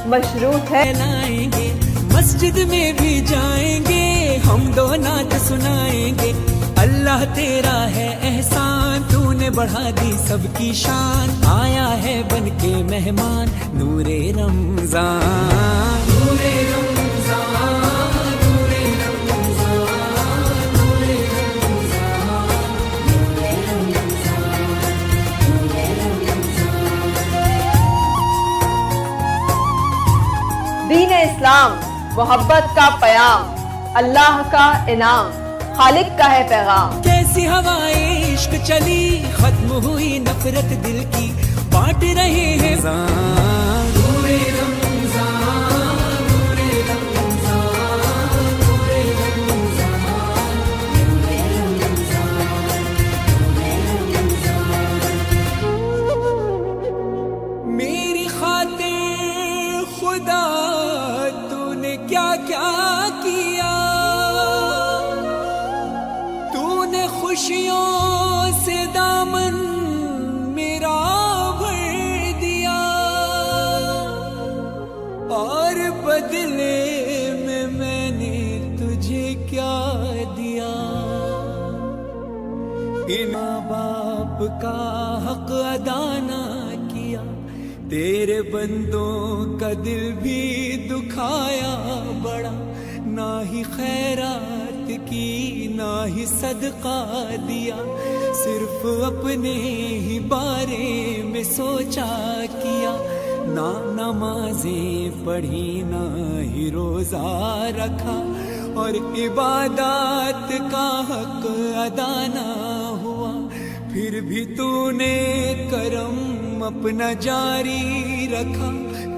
मशरूत है। लाएंगे मस्जिद में भी जाएंगे, हम दो नात सुनाएंगे। अल्लाह तेरा है एहसान, तूने बढ़ा दी सबकी शान। आया है बन के मेहमान नूरे रमजान, नूरे रमजान, नूरे रमजान, नूरे रमजान, नूरे रमजान, नूरे रमजान। दीन इस्लाम मोहब्बत का पयाम, अल्लाह का इनाम, खालिक का है पैगाम। कैसी हवाएं इश्क चली, खत्म हुई नफरत दिल की, बांट रहे हैं नूरे रमजान, नूरे रमजान, नूरे रमजान, नूरे रमजान, नूरे रमजान। मेरी खातिर खुदा तूने क्या क्या किया, तूने खुशियों से दामन मेरा भर दिया, और बदले में मैंने तुझे क्या दिया। इन माँ बाप का हक अदा ना किया, तेरे बंदों का दिल भी दुखाया बड़ा। ना ही खैरात की ना ही सदका दिया, सिर्फ अपने ही बारे में सोचा किया। ना नमाजें पढ़ी ना ही रोजा रखा, और इबादत का हक अदा ना हुआ। फिर भी तूने करम अपना जारी रखा।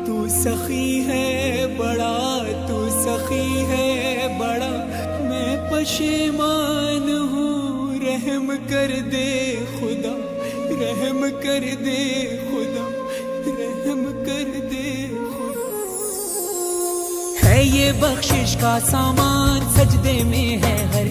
तू सखी है बड़ा, तू सखी है बड़ा। मैं पशेमान हूँ, रहम कर दे खुदा, रहम कर दे खुदा, रहम कर दे खुदा। है ये बख्शिश का सामान, सजदे में है हर